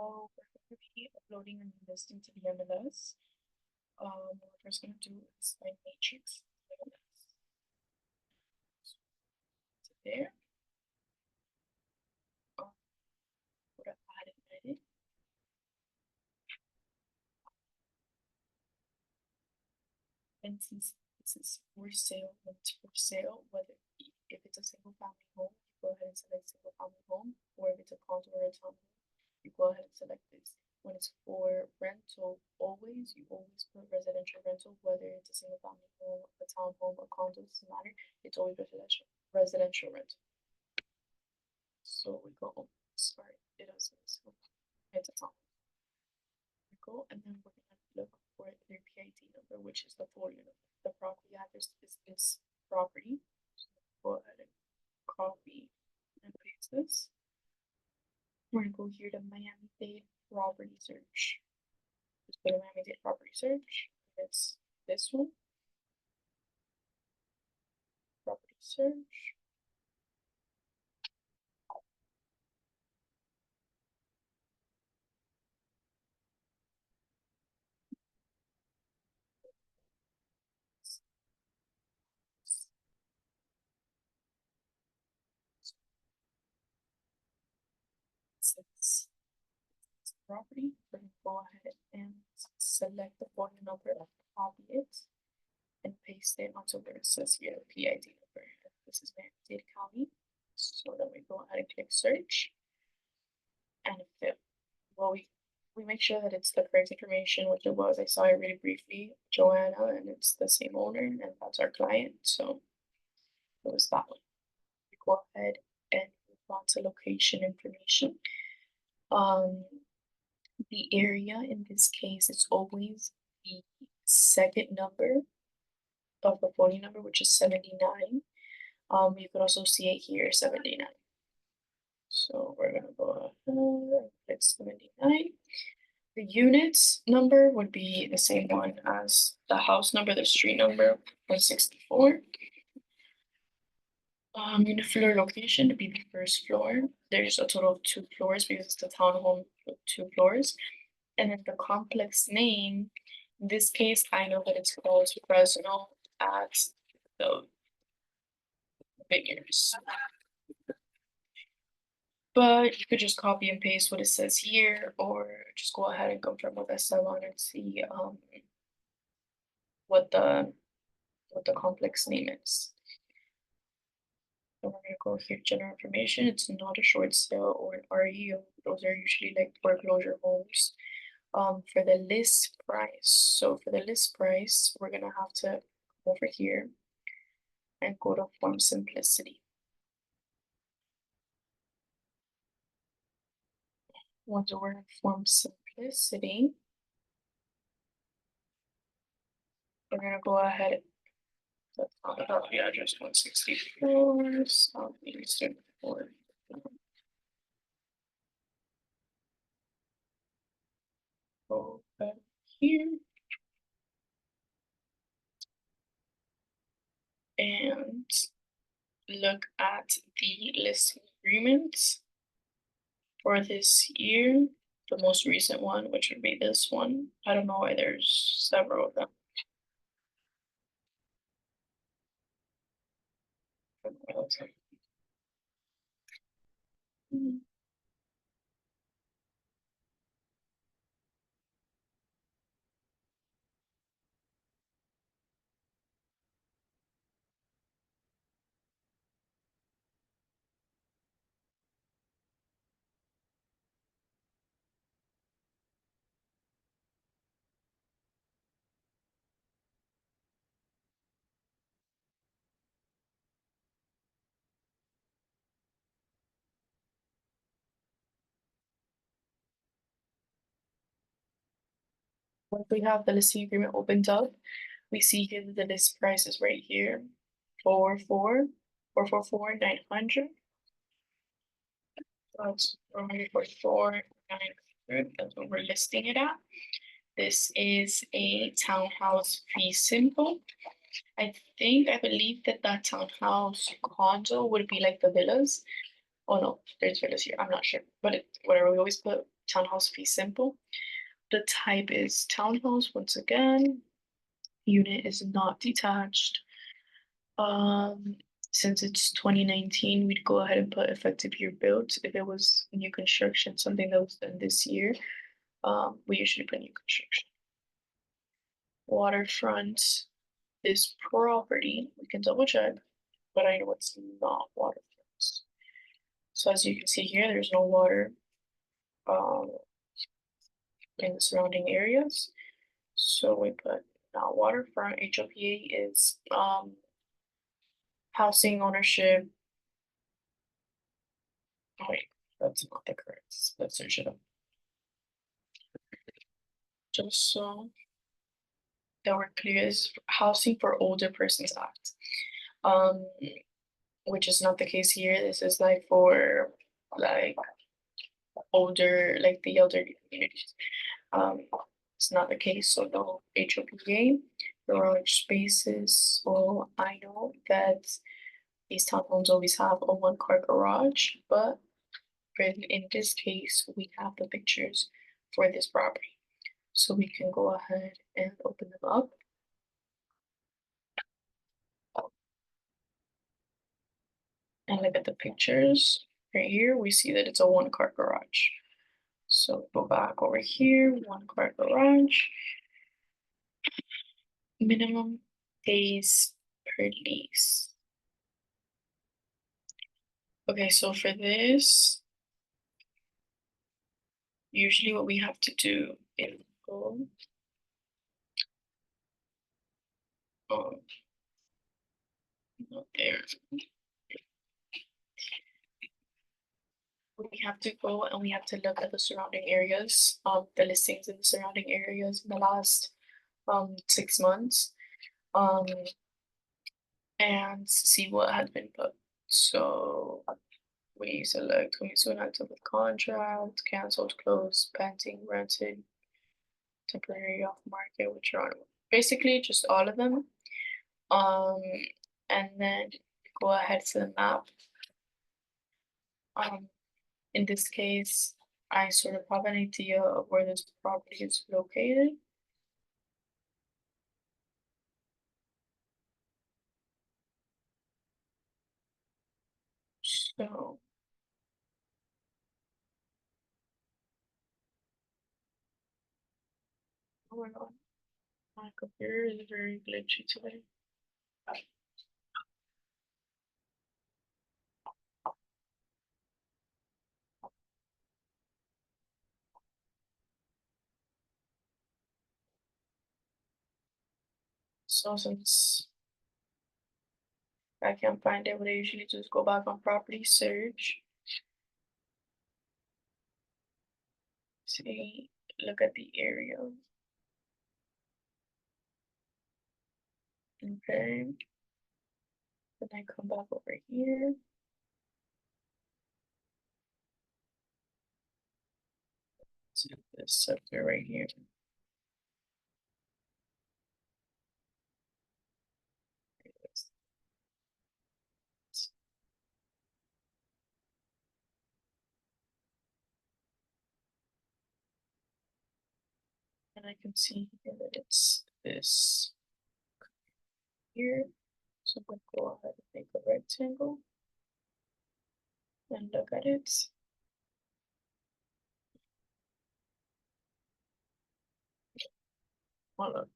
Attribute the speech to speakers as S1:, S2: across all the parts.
S1: So we're going to be uploading a new listing to the MLS. What we're first going to do is find matrix MLS. So there, go to add and edit. And since this is for sale, when it's for sale, whether if it's a single family home, you go ahead and select single family home, or if it's a condo or a townhome, you go ahead and select this. When it's for rental, you always put residential rental, whether it's a single family home, a townhome, a condo, doesn't matter. It's always residential rental. So we go, sorry, it doesn't, it's a townhome. We go, and then we're gonna look for their PID number, which is the folio number. The property address is this property. So go ahead and copy and paste this. We're gonna go here to Miami-Dade property search. Just put a Miami-Dade property search. It's this one. Property search. Since it's property, we're gonna go ahead and select the folio number, copy it, and paste it onto where it says here PID number. This is Miami-Dade County. So then we go ahead and click search and fill. Well, we make sure that it's the correct information, which it was. I saw it really briefly, Joanna, and it's the same owner, and that's our client. So it was that one. We go ahead and move on to location information. The area in this case is always the second number of the folio number, which is 79. You could also see it here, 79. So we're gonna go ahead, click 79. The units number would be the same one as the house number, the street number, 164. Unit floor location to be the first floor. There's a total of 2 floors because it's the townhome with 2 floors. And then the complex name, in this case, I know that it's called Fresno at the Vineyards. But you could just copy and paste what it says here, or just go ahead and confirm with Esteban and see what the complex name is. So we're gonna go here, general information. It's not a short sale or an REO. Those are usually like foreclosure homes. For the list price. So for the list price, we're gonna have to come over here and go to form simplicity. Once we're in form simplicity, we're gonna go ahead. That's not about the address 164 Southeastern 4. Go back here. And look at the listing agreements for this year. The most recent one, which would be this one. I don't know why there's several of them. Once we have the listing agreement opened up, we see here that the list price is right here, 444,900. That's 444,900. That's what we're listing it at. This is a townhouse fee simple. I believe that townhouse condo would be like the villas. Oh no, there's villas here. I'm not sure, but whatever, we always put townhouse fee simple. The type is townhouse once again. Unit is not detached. Since it's 2019, we'd go ahead and put effective year built. If it was new construction, something that was done this year, we usually put new construction. Waterfront, this property, we can double check, but I know it's not waterfront. So as you can see here, there's no water in the surrounding areas. So we put not waterfront. HOPA is housing ownership. Oh, wait, that's not the correct. Let's search it up. Just so that we're clear, is Housing for Older Persons Act. Which is not the case here. This is like for like older, like the elderly communities. It's not the case, so no HOPA, garage spaces. Well, I know that these townhomes always have a one-car garage, but in this case, we have the pictures for this property. So we can go ahead and open them up. And look at the pictures. Right here, we see that it's a one-car garage. So go back over here, one-car garage. Minimum days per lease. Okay, so for this, usually what we have to do is go not there. We have to go and we have to look at the surrounding areas, the listings in the surrounding areas in the last 6 months, and see what has been put. So we select coming soon active with contract, canceled, closed, pending, rented, temporary off market, which are basically just all of them. And then go ahead to the map. In this case, I sort of have an idea of where this property is located. So oh my god, my computer is very glitchy today. So since I can't find it, what I usually do is go back on property search. See, look at the area. Okay. Then I come back over here. See this sector right here. And I can see here that it's this here. So I'm gonna go ahead and make a rectangle and look at it. Hold on.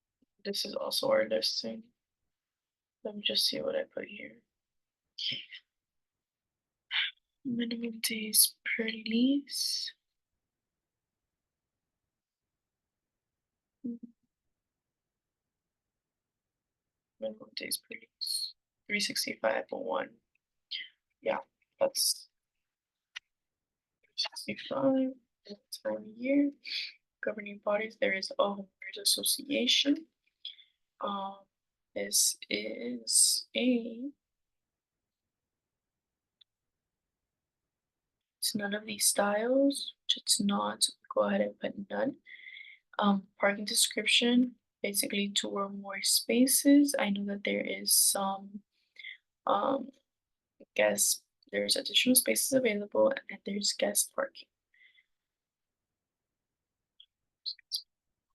S1: This is also our listing. Let me just see what I put here. Minimum days per lease. Minimum days per lease. 365.1. Yeah, that's 365 time a year. Governing bodies, there is a homeowners association. This is it's none of these styles, it's not, go ahead and put none. Parking description, basically 2 or more spaces. I know that there is some guest, there's additional spaces available and there's guest parking.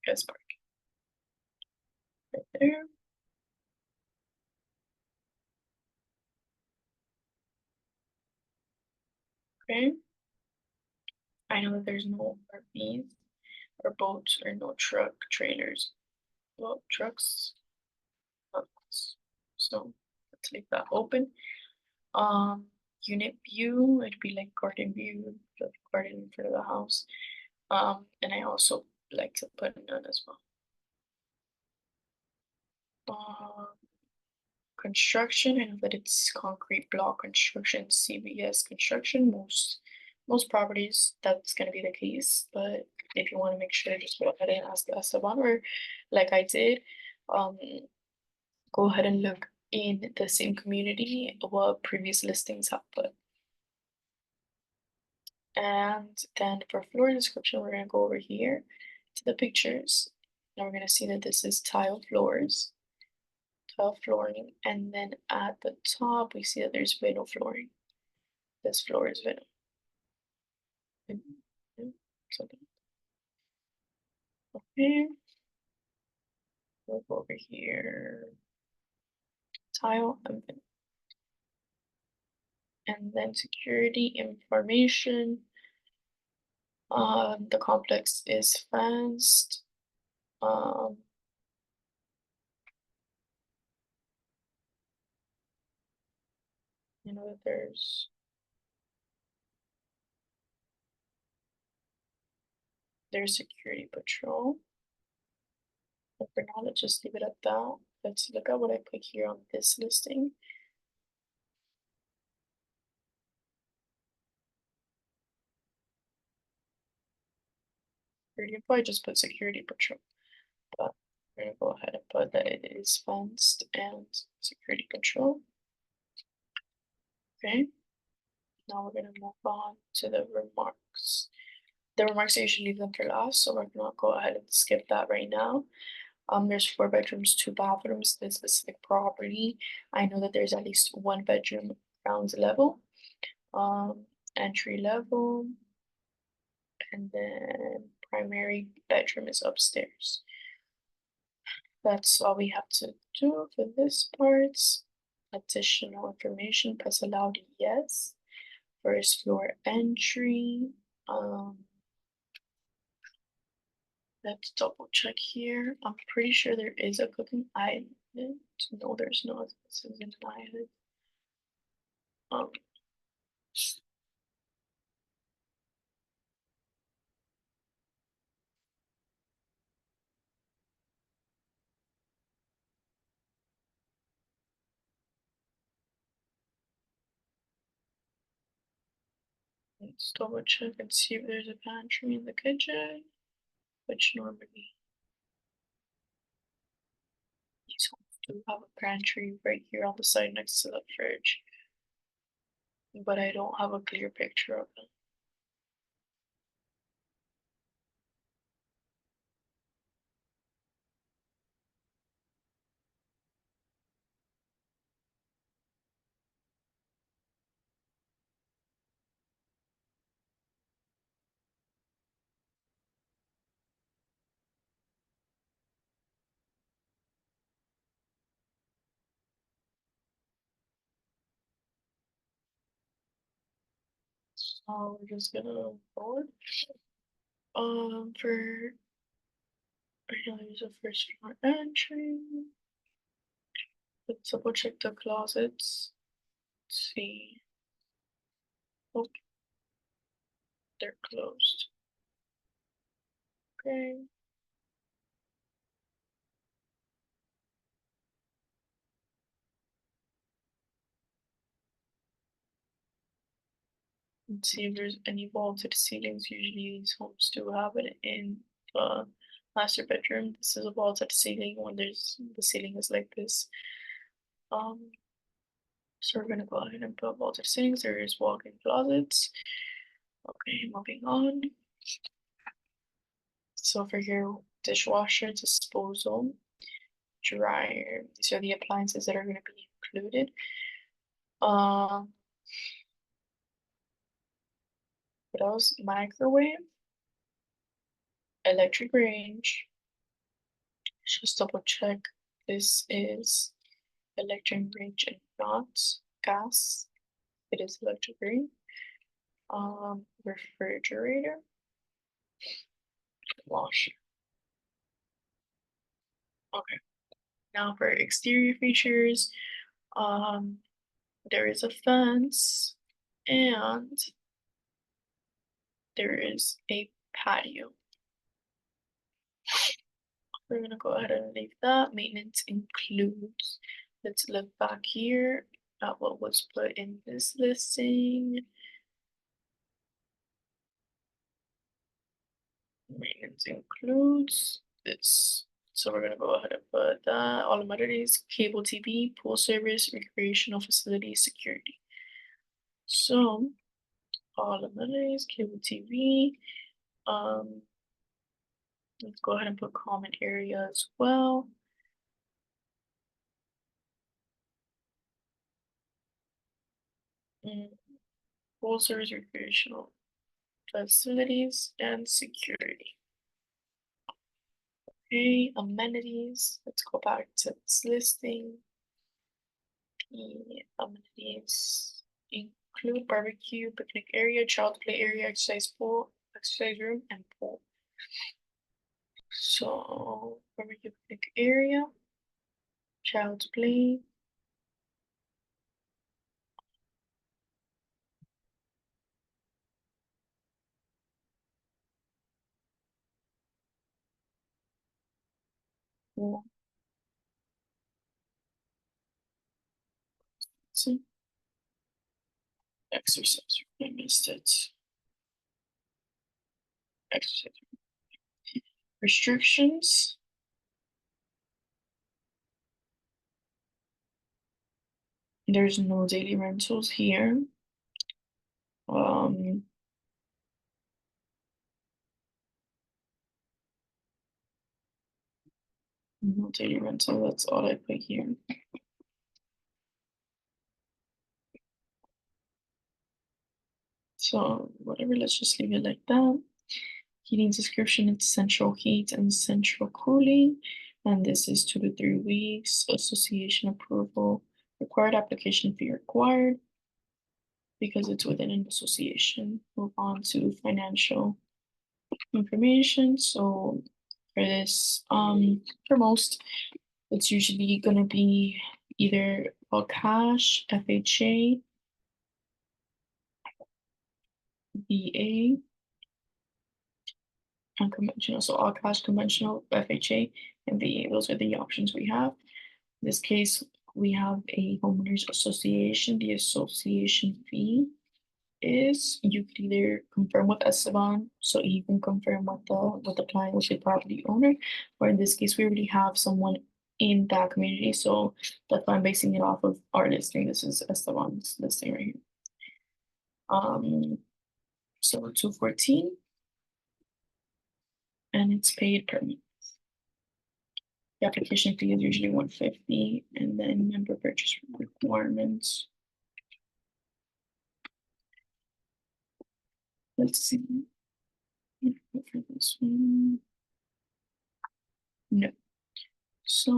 S1: guest parking. Right there. Okay. I know that there's no RVs or boats or no truck trailers. Well, trucks. So let's leave that open. Unit view, it'd be like garden view, the garden in front of the house. And I also like to put none as well. Construction, I know that it's concrete block construction, CBS construction, most properties, that's gonna be the case, but if you wanna make sure, just go ahead and ask the Esteban, or like I did, go ahead and look in the same community what previous listings have put. And then for floor description, we're gonna go over here to the pictures, and we're gonna see that this is tile floors. Flooring, and then at the top we see that there's vinyl flooring. This floor is vinyl. Something. Okay. We'll go over here. Tile and vinyl. And then security information. The complex is fenced. You know that there's security patrol. But for now, let's just leave it at that. Let's look at what I put here on this listing. Security info, I just put security patrol. But we're gonna go ahead and put that it is fenced and security control. Okay. Now we're gonna move on to the remarks. The remarks I usually leave them for last, so we're gonna go ahead and skip that right now. There's 4 bedrooms, 2 bathrooms, this specific property. I know that there's at least 1 bedroom ground level, entry level, and then primary bedroom is upstairs. That's all we have to do for this part. Additional information, press allowed, yes. First floor entry. Let's double check here. I'm pretty sure there is a cooking island. No, there's not. This is an island. Um, let's double check and see if there's a pantry in the kitchen, which normally these homes do have a pantry right here on the side next to the fridge, but I don't have a clear picture of it. So we're just gonna move forward. For right now there's a first floor entry. Let's double check the closets. Let's see. Oh, they're closed. Okay. Let's see if there's any vaulted ceilings. Usually these homes do have it in the master bedroom. This is a vaulted ceiling when there's the ceiling is like this. So we're gonna go ahead and put vaulted ceilings. There is walk-in closets. Okay, moving on. So for here, dishwasher, disposal, dryer. These are the appliances that are gonna be included. What else? Microwave, electric range, Just double check. This is electric range and not gas. It is electric range. Refrigerator, washer. Okay. Now for exterior features, there is a fence and there is a patio. We're gonna go ahead and leave that. Maintenance includes. Let's look back here at what was put in this listing. Maintenance includes this. So we're gonna go ahead and put that. All amenities, cable TV, pool service, recreational facilities, security. So all amenities, cable TV. Let's go ahead and put common area as well. Pool service, recreational facilities, and security. Okay, amenities. Let's go back to this listing. The amenities include barbecue, picnic area, child play area, exercise room, and pool. So barbecue, picnic area, child's play. Pool. See, exercise room. I missed it. Exercise room. Restrictions. There's no daily rentals here. No daily rental, that's all I put here. So whatever, let's just leave it like that. Heating description, it's central heat and central cooling. And this is 2 to 3 weeks. Association approval, required application fee required because it's within an association. Move on to financial information. So for this, for most, it's usually gonna be either all cash, FHA, VA, unconventional. So all cash, conventional, FHA, and VA. Those are the options we have. In this case, we have a homeowners association. The association fee is you could either confirm with Esteban, so you can confirm with the client, with the property owner, or in this case, we already have someone in that community. So that's why I'm basing it off of our listing. This is Esteban's listing right here. So 214, and it's paid per month. The application fee is usually 150, and then member purchase requirements. Let's see. For this one. No. So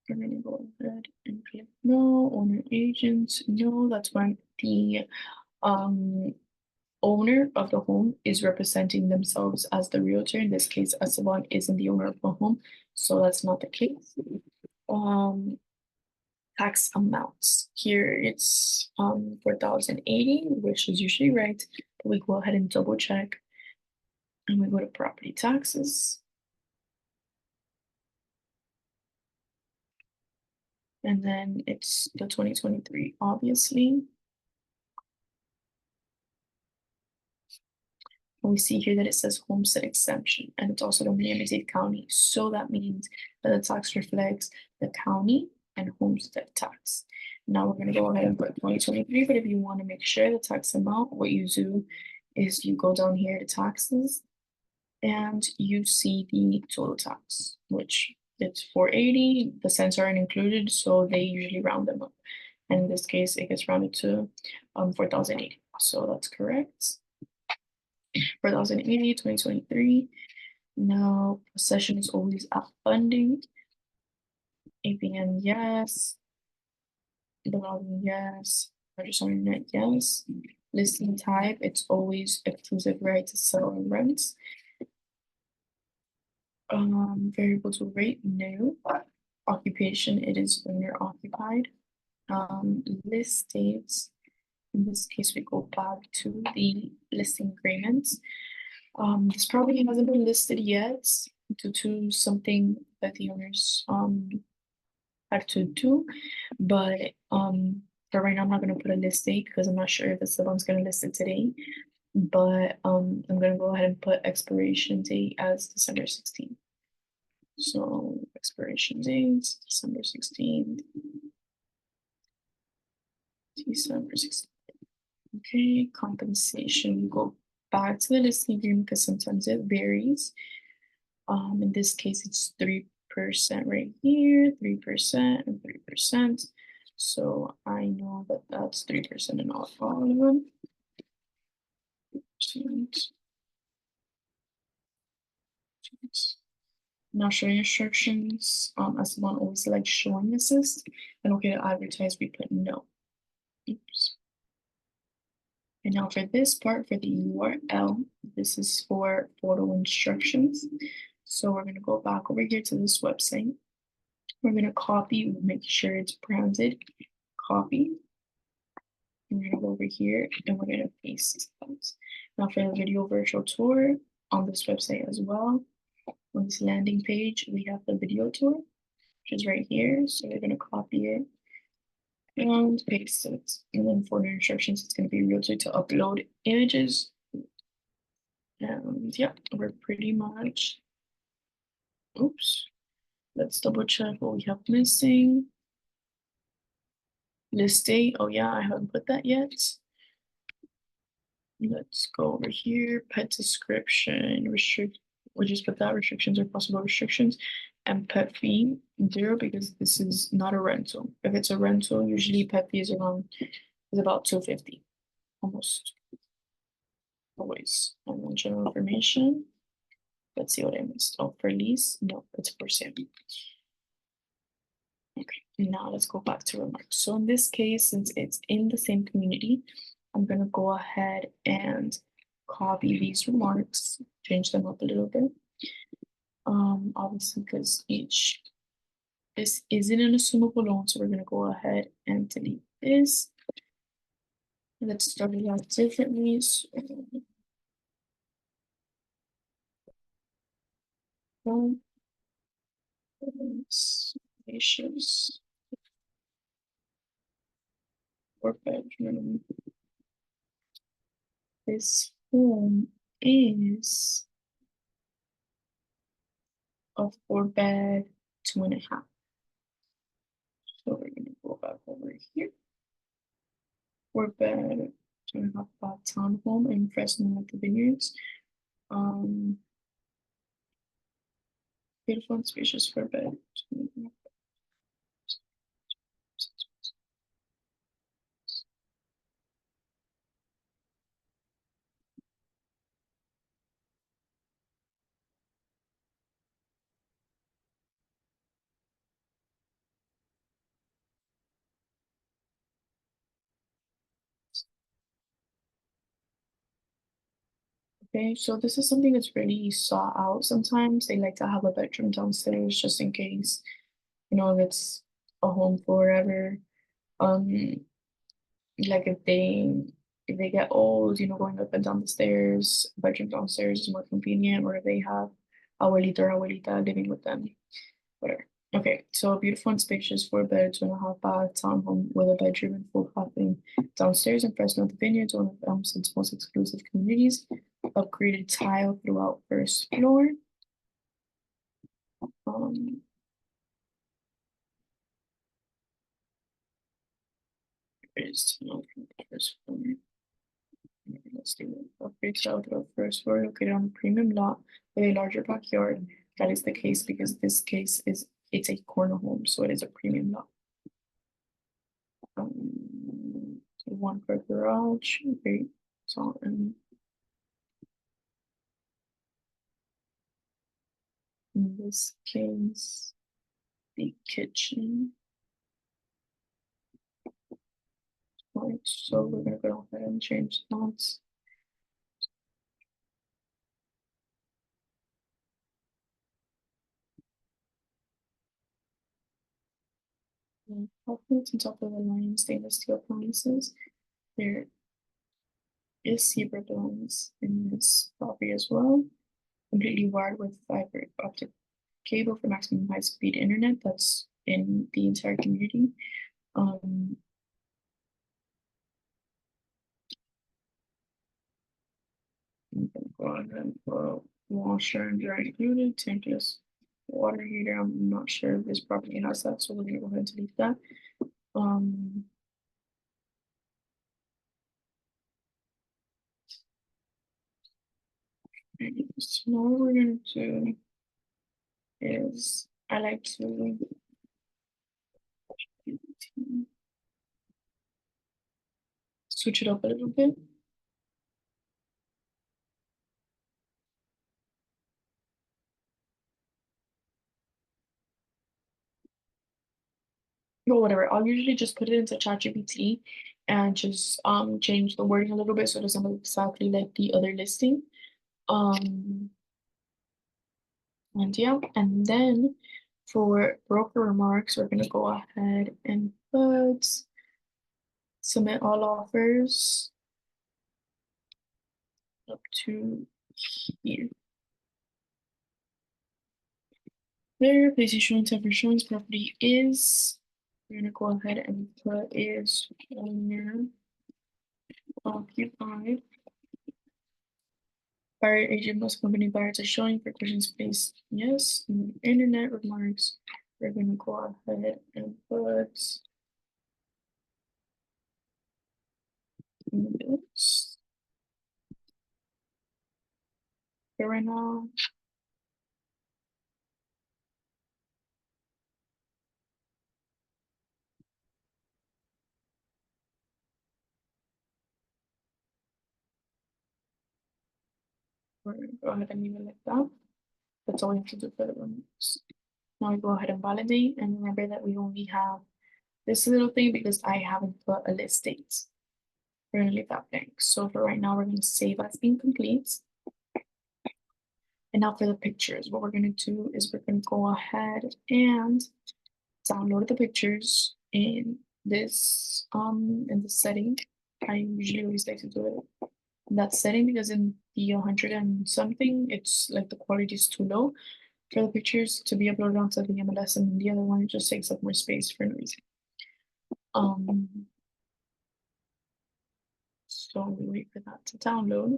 S1: we're gonna go ahead and click no. Owner agents, no. That's when the owner of the home is representing themselves as the realtor. In this case, Esteban isn't the owner of the home, so that's not the case. Tax amounts. Here it's 4,080, which is usually right. But we go ahead and double check. And we go to property taxes. And then it's the 2023, obviously. And we see here that it says homestead exemption, and it's also the Miami-Dade County. So that means that the tax reflects the county and homestead tax. Now we're gonna go ahead and put 2023, but if you want to make sure the tax amount, what you do is you go down here to taxes and you see the total tax, which it's 480. The cents aren't included, so they usually round them up. And in this case, it gets rounded to 4,080. So that's correct. 4,080, 2023. Now, possession is always at funding. APN, yes. Belonging, yes. Purchase on internet, yes. Listing type, it's always exclusive right to sell and rent. Variable to rate, no. Occupation, it is owner occupied. List dates, in this case, we go back to the listing agreements. This property hasn't been listed yet due to something that the owners had to do, but for right now, I'm not gonna put a list date because I'm not sure if it's the one's gonna list it today. But I'm gonna go ahead and put expiration date as December 16th. So expiration date, December 16th. December 16th. Okay, compensation, we go back to the listing agreement because sometimes it varies. In this case, it's 3% right here, 3% and 3%. So I know that that's 3% in all of them. Now showing instructions, as the one always like showing assist, and okay to advertise, we put no. Oops. And now for this part, for the URL, this is for photo instructions. So we're gonna go back over here to this website. We're gonna copy, make sure it's branded, copy. And we're gonna go over here and we're gonna paste that. Now for the video virtual tour on this website as well, on this landing page, we have the video tour, which is right here. So we're gonna copy it and paste it. And then for the instructions, it's gonna be real to upload images. And yeah, we're pretty much, oops. Let's double check what we have missing. List date, oh yeah, I haven't put that yet. Let's go over here, pet description, restrict, we'll just put that restrictions or possible restrictions, and pet fee 0 because this is not a rental. If it's a rental, usually pet fee is about $250, almost always. And then general information. Let's see what I missed. Oh, for lease, no, it's for sale. Okay, now let's go back to remarks. So in this case, since it's in the same community, I'm gonna go ahead and copy these remarks, change them up a little bit. Obviously, because this isn't an assumable loan, so we're gonna go ahead and delete this. Let's start it out differently. So, spacious 4 bedroom. This home is a 4-bed, 2.5. So we're gonna go back over here. 4-bed, 2.5 bath townhome in Fresno at the Vineyards. Beautiful and spacious 4-bed. Okay, so this is something that's really sought out sometimes. They like to have a bedroom downstairs just in case, if it's a home forever. Like if they get old, going up and down the stairs, bedroom downstairs is more convenient, or if they have abuelita or abuelita living with them, whatever. Okay, so a beautiful and spacious 4-bed, 2.5 bath townhome with a bedroom and full bathroom downstairs in Fresno the Vineyards, one of Elmsted's most exclusive communities. Upgraded tile throughout first floor. Is tile from the first floor. Let's do it. Upgrade tile throughout first floor located on a premium lot with a larger backyard. That is the case because this case it's a corner home, so it is a premium lot. One for garage, great. So in this case, the kitchen. Right, so we're gonna go ahead and change that. Hopefully, on top of the line stainless steel appliances, there is zebra domes in this property as well. Completely wired with fiber optic cable for maximum high speed internet that's in the entire community. Um, I'm gonna go ahead and put washer and dryer included, tankless water heater. I'm not sure if this property has that, so we're gonna go ahead and delete that. Um, so now what we're gonna do is I like to switch it up a little bit. Or whatever. I'll usually just put it into ChatGPT and just change the wording a little bit so it doesn't look exactly like the other listing. Um and yeah, and then for broker remarks, we're gonna go ahead and put submit all offers up to here. There, place is showing time for showings property is. We're gonna go ahead and put is owner occupied. Buyer agent must accompany buyer to showing for questions placed. Yes, internet remarks. We're gonna go ahead and put this. Okay, right now. We're gonna go ahead and leave it like that. That's all we have to do for the remarks. Now we go ahead and validate, and remember that we only have this little thing because I haven't put a list date. We're gonna leave that blank. So for right now, we're gonna save as incomplete. And now for the pictures, what we're gonna do is we're gonna go ahead and download the pictures in this setting. I usually always like to do it in that setting because in the 100 and something, it's like the quality is too low for the pictures to be uploaded onto the MLS, and the other one just takes up more space for no reason. So we wait for that to download.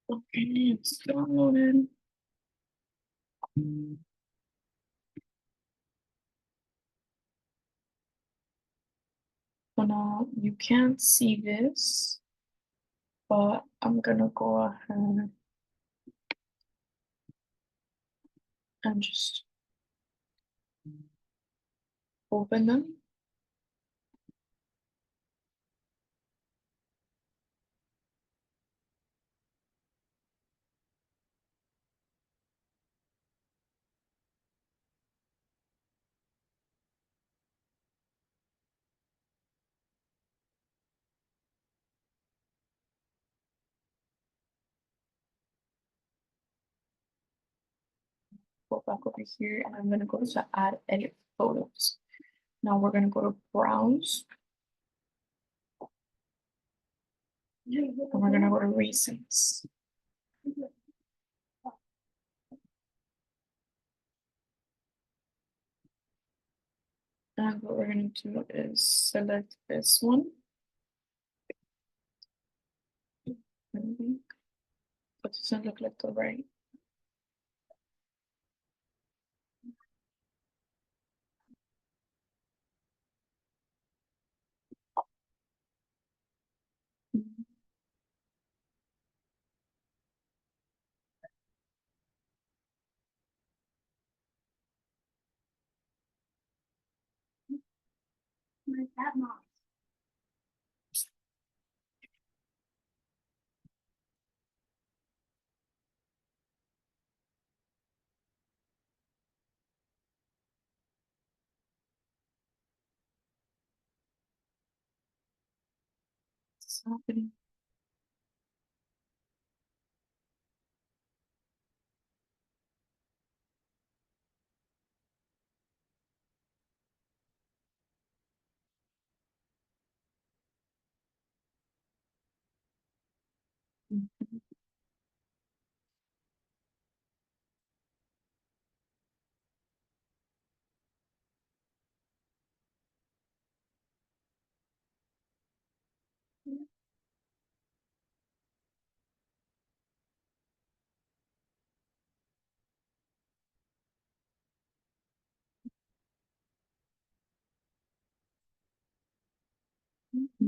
S1: Okay, it's downloaded. So now you can't see this, but I'm gonna go ahead and just open them. Go back over here and I'm gonna go to add edit photos. Now we're gonna go to browse. And we're gonna go to recents. And what we're gonna do is select this one. Maybe. But it doesn't look like the right. happening?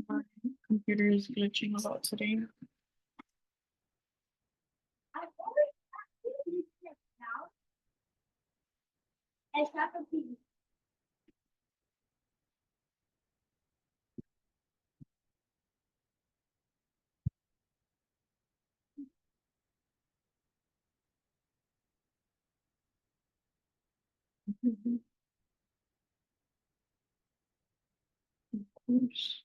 S1: My computer is glitching a lot today. Oops.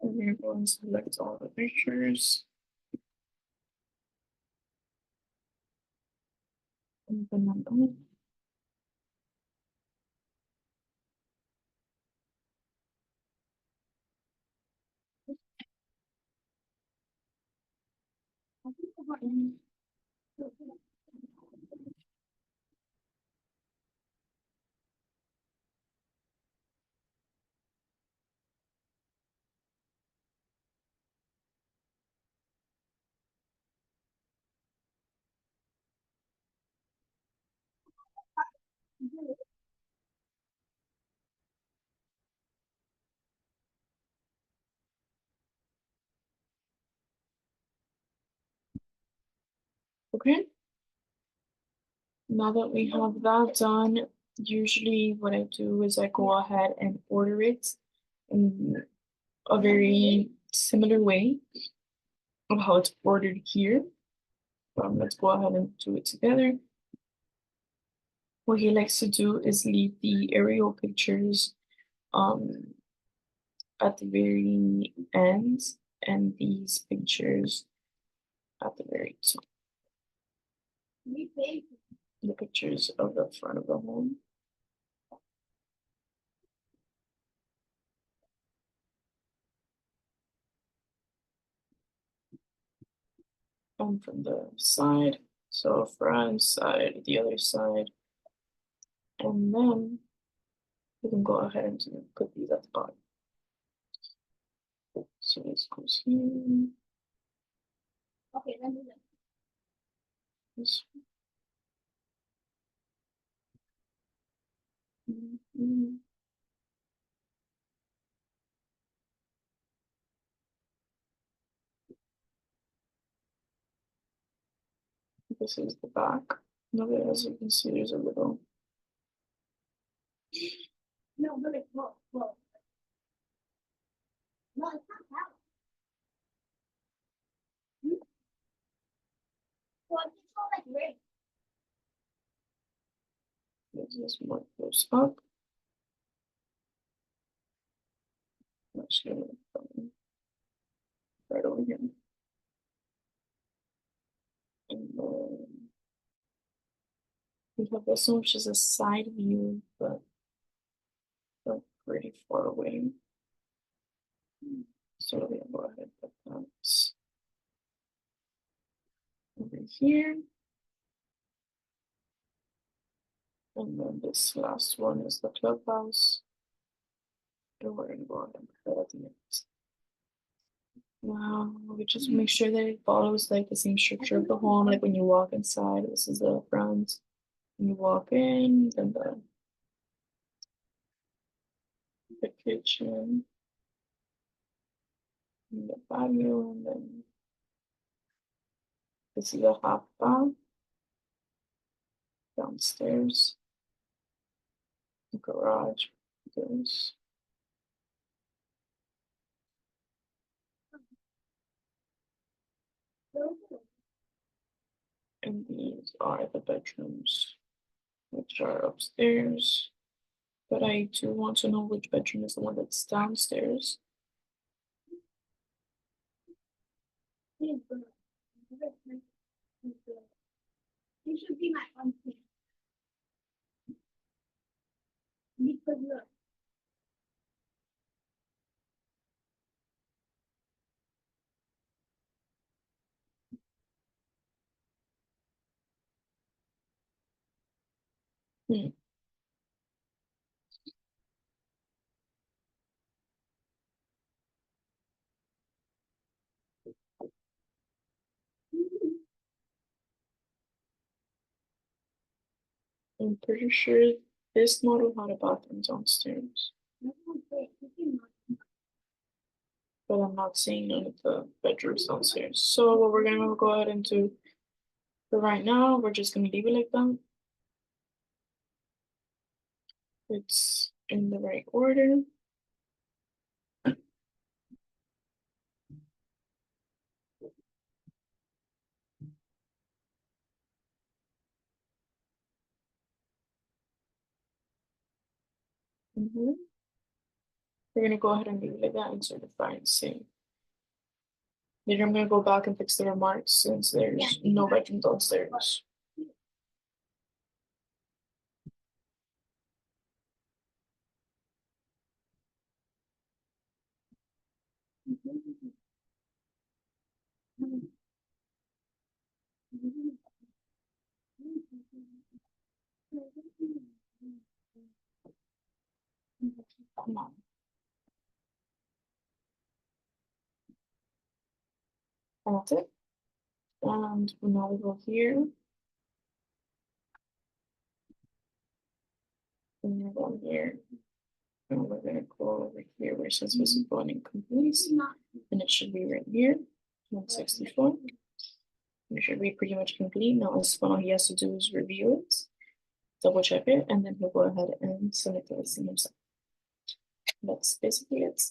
S1: We're going to select all the pictures. Open them up. Okay, now that we have that done, usually what I do is I go ahead and order it in a very similar way of how it's ordered here. Let's go ahead and do it together. What he likes to do is leave the aerial pictures um, at the very end and these pictures at the very top. The pictures of the front of the home. And from the side, so front, side, the other side. And then we can go ahead and put these at the bottom. So this goes here. Okay, then do this. This is the back. Now, as you can see, there's a little. No, really, look. No, it's not that. Well, it's all like red. Let's just mark those up. Actually, right over here. And then we have this one, which is a side view, but pretty far away. So we'll go ahead and put that over here. And then this last one is the clubhouse. And we're gonna go ahead and put that at the end. Now we just make sure that it follows like the same structure of the home. Like when you walk inside, this is the front. When you walk in, then the kitchen, and the patio, and then this is the half bath downstairs, the garage, this. And these are the bedrooms, which are upstairs. But I do want to know which bedroom is the one that's downstairs.
S2: You should be my auntie. Because look.
S1: Hmm. I'm pretty sure this model had a bathroom downstairs, but I'm not seeing none of the bedrooms downstairs. So what we're gonna go ahead and do for right now, we're just gonna leave it like that. It's in the right order. We're gonna go ahead and leave it like that and certify and see. Later, I'm gonna go back and fix the remarks since there's no bedroom downstairs. Come on. And that's it. And now we go here. And we're going here. And we're gonna go over here where it says visible and incomplete. And it should be right here, 164. It should be pretty much complete. Now all he has to do is review it, double check it, and then he'll go ahead and submit the listing himself. That's basically it.